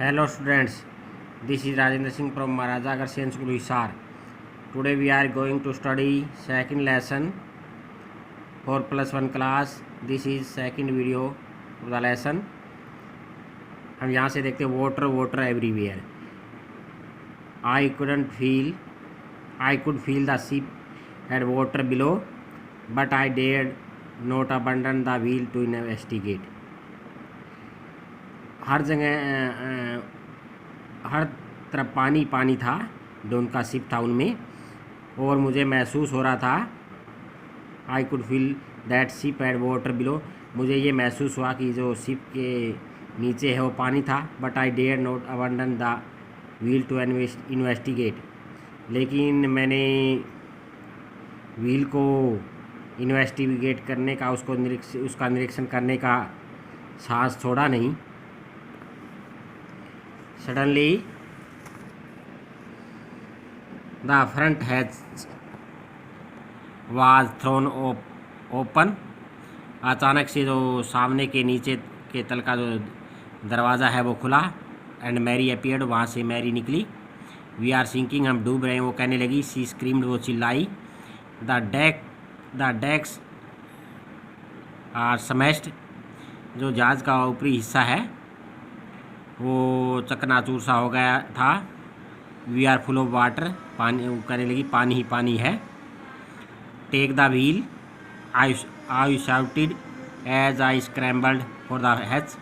Hello students, this is Rajendra Singh from Maharaja Agharsen School Hisar. Today we are going to study second lesson 4+1 class. This is second video of the lesson. हम यहाँ से देखते हैं water everywhere. I could feel the ship had water below, but I dared not abandon the wheel to investigate. हर जगह हर तरफ पानी पानी था जो उनका शिप था उनमें, और मुझे महसूस हो रहा था I could feel that ship had water below, मुझे ये महसूस हुआ कि जो शिप के नीचे है वो पानी था. But I dare not abandon the wheel to investigate, लेकिन मैंने व्हील को इन्वेस्टिगेट करने का उसका निरीक्षण करने का साहस छोड़ा नहीं. Suddenly, the front hatch was thrown open. अचानक से जो सामने के नीचे के तल का जो दरवाज़ा है वो खुला. एंड मैरी अपीयर्ड, वहाँ से मैरी निकली. वी आर सिंकिंग, हम डूब रहे हैं, वो कहने लगी. शी स्क्रीम्ड, वो चिल्लाई. द डेक्स आर स्मैश्ड, जो जहाज़ का ऊपरी हिस्सा है वो चकनाचूर सा हो गया था. We are full of water, पानी, वो कहने लगी पानी ही पानी है. Take the wheel, I shouted as I scrambled for the hatch.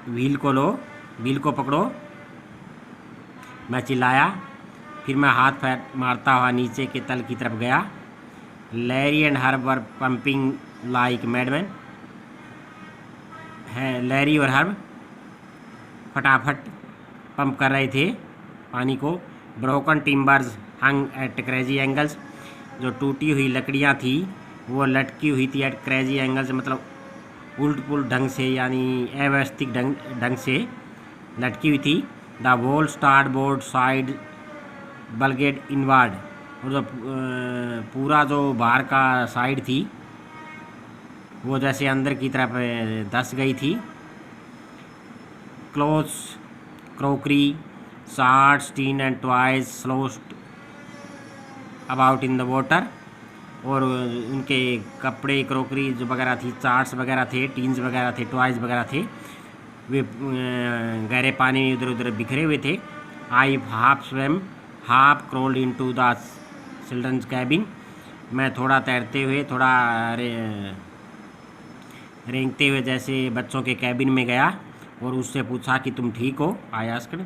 Wheel को लो, व्हील को पकड़ो, मैं चिल्लाया. फिर मैं हाथ पैर मारता हुआ नीचे के तल की तरफ गया. Larry and Herb were pumping like madman. है लैरी और हर्ब फटाफट पंप कर रहे थे पानी को. Broken timbers hung at crazy angles, जो टूटी हुई लकड़ियाँ थी वो लटकी हुई थी एट क्रेजी एंगल्स, मतलब उल्ट पुल्ट ढंग से, यानी अव्यवस्थित ढंग से लटकी हुई थी. The whole starboard side bulged inward, और जो पूरा जो बाहर का साइड थी वो जैसे अंदर की तरफ धंस गई थी. Clothes, crockery, shards, tin and toys sloshed about in the water, और उनके कपड़े, क्रोकरी जो वगैरह थी, चार्ट्स वगैरह थे, टीन्स वगैरह थे, टॉयज़ वगैरह थे, वे गहरे पानी में इधर उधर बिखरे हुए थे. I half swim half crawled into the children's cabin, मैं थोड़ा तैरते हुए, थोड़ा रेंगते हुए जैसे बच्चों के कैबिन में गया और उससे पूछा कि तुम ठीक हो. I asked.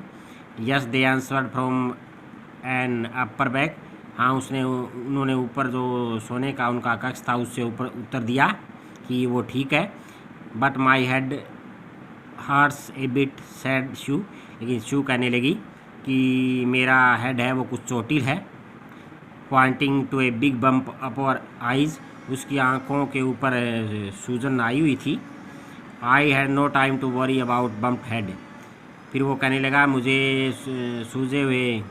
Yes they answered from an upper bag, हाँ उन्होंने ऊपर जो सोने का उनका कक्ष था उससे ऊपर उत्तर दिया कि वो ठीक है. But my head hurts a bit said Sue, लेकिन शू कहने लगी कि मेरा हेड है वो कुछ चोटिल है. Pointing to a big bump upper eyes, उसकी आँखों के ऊपर सूजन आई हुई थी. I had no time to worry about bump head, फिर वो कहने लगा मुझे सूजे हुए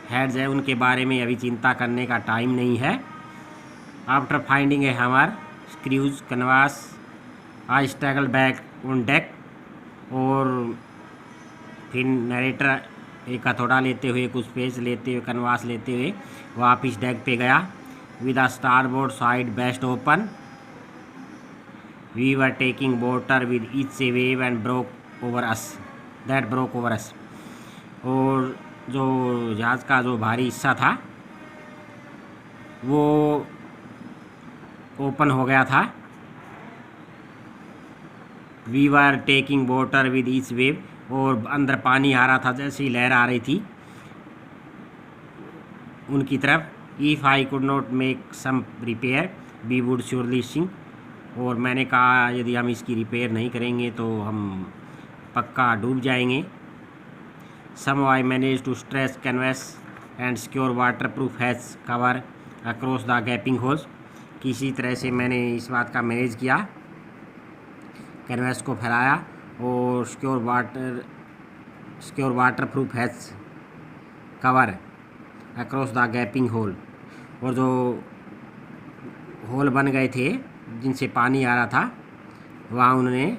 हेड्स हैं उनके बारे में अभी चिंता करने का टाइम नहीं है. After finding a hammer screws canvas I struggle back on deck, और फिर नरेटर एक हथौड़ा लेते हुए, कुछ पेज लेते हुए, कनवास लेते हुए वापिस डेक पे गया. With the starboard side best open, we were taking water with each wave and broke over us. और जो जहाज़ का जो भारी हिस्सा था वो ओपन हो गया था. we were taking water with each wave, और अंदर पानी आ रहा था जैसे ही लहर आ रही थी उनकी तरफ. if I could not make some repair we would surely sink, और मैंने कहा यदि हम इसकी रिपेयर नहीं करेंगे तो हम पक्का डूब जाएंगे. Some I manage to stretch canvas and secure water proof has cover across the gaping holes, किसी तरह से मैंने इस बात का मैनेज किया, कैनवस को फैलाया और secure water proof has cover across the gaping hole, और जो होल बन गए थे जिनसे पानी आ रहा था वहाँ उन्होंने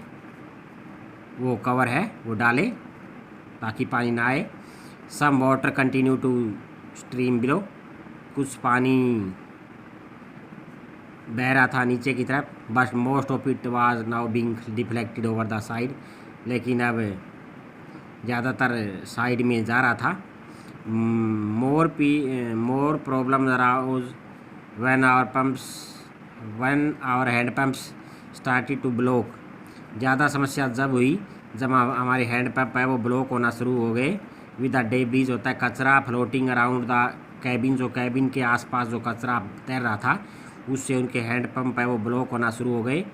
वो कवर है वो डाले ताकि पानी ना आए। Some water continue to stream below, कुछ पानी बह रहा था नीचे की तरफ, but most of it was now being deflected over the side, लेकिन अब ज़्यादातर साइड में जा रहा था। More problem arose when our hand pumps started to block. ज़्यादा समस्या जब हुई जब हमारे हैंड पंप है वो ब्लॉक होना शुरू हो गए। विद द डेब्रीज होता है कचरा फ्लोटिंग अराउंड द कैबिन, जो कैबिन के आसपास जो कचरा तैर रहा था उससे उनके हैंड पंप है वो ब्लॉक होना शुरू हो गए।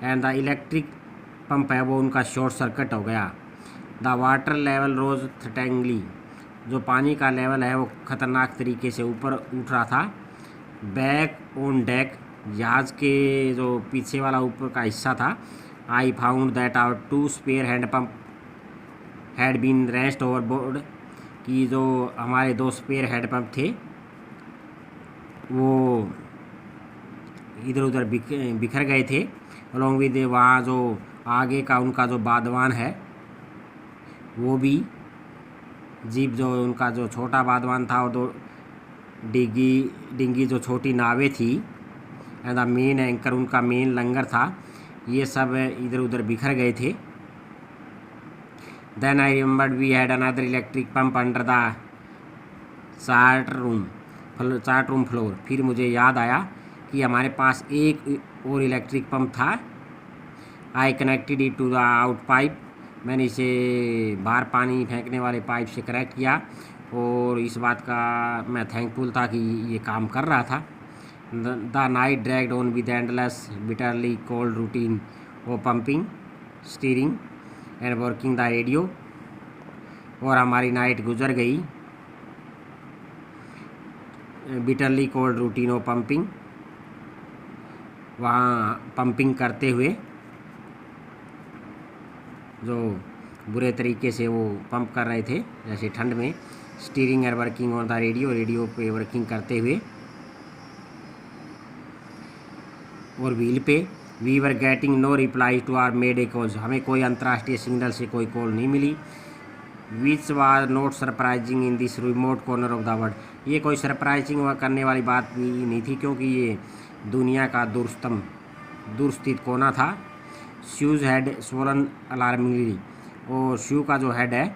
एंड द इलेक्ट्रिक पंप है वो उनका शॉर्ट सर्किट हो गया। द वाटर लेवल रोज थ्रेटनिंगली, जो पानी का लेवल है वो ख़तरनाक तरीके से ऊपर उठ रहा था। बैक ऑन डेक, जहाज के जो पीछे वाला ऊपर का हिस्सा था, I found that our 2 spare hand pump had been rest overboard, कि जो हमारे 2 स्पेयर हैंड पंप थे वो इधर उधर बिखर गए थे। अलॉन्ग विद वहाँ जो आगे का उनका जो बादवान है वो भी, जीप जो उनका जो छोटा बादवान था और 2 डिंगी जो छोटी नावें थी, एंड द मेन एंकर उनका मेन लंगर था, ये सब इधर उधर बिखर गए थे। Then I remembered we had another electric pump under the chart room floor. फिर मुझे याद आया कि हमारे पास एक और इलेक्ट्रिक पंप था। I connected it to the out pipe, मैंने इसे बाहर पानी फेंकने वाले पाइप से कनेक्ट किया और इस बात का मैं थैंकफुल था कि ये काम कर रहा था। The night dragged on with endless bitterly cold routine of pumping, steering and working the radio, और हमारी नाइट गुजर गई bitterly cold routine of pumping, वहाँ पंपिंग करते हुए जो बुरे तरीके से वो पंप कर रहे थे जैसे ठंड में। Steering and working on the radio पे वर्किंग करते हुए और व्हील पे। We were getting no reply to our mayday calls, हमें कोई अंतर्राष्ट्रीय सिग्नल से कोई कॉल नहीं मिली। Which was not surprising in this remote corner of the world, ये कोई सरप्राइजिंग करने वाली बात भी नहीं थी क्योंकि ये दुनिया का दूरस्थित कोना था। शूज़ हेड स्वोलन अलार्मिंगली, और शू का जो हेड है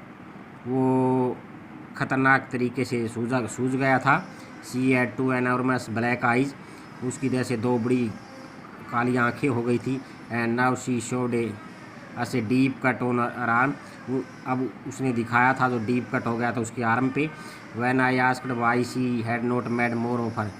वो ख़तरनाक तरीके से सूज गया था। She had 2 enormous black eyes, उसकी वजह से 2 बड़ी काली आंखें हो गई थी। एंड नाउ शी शोड ऐसे deep cut on her arm, अब उसने दिखाया था जो डीप कट हो गया था उसके आर्म पे। When I asked why she had not made more of her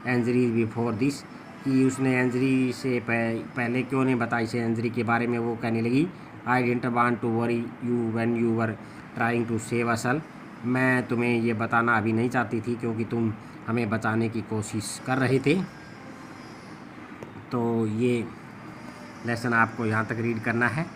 injuries before this, कि उसने इंजरी से पहले क्यों नहीं बताई से इंजरी के बारे में, वो कहने लगी I didn't want to worry you when you were trying to save us all, मैं तुम्हें ये बताना अभी नहीं चाहती थी क्योंकि तुम हमें बचाने की कोशिश कर रहे थे। तो ये लेसन आपको यहाँ तक रीड करना है।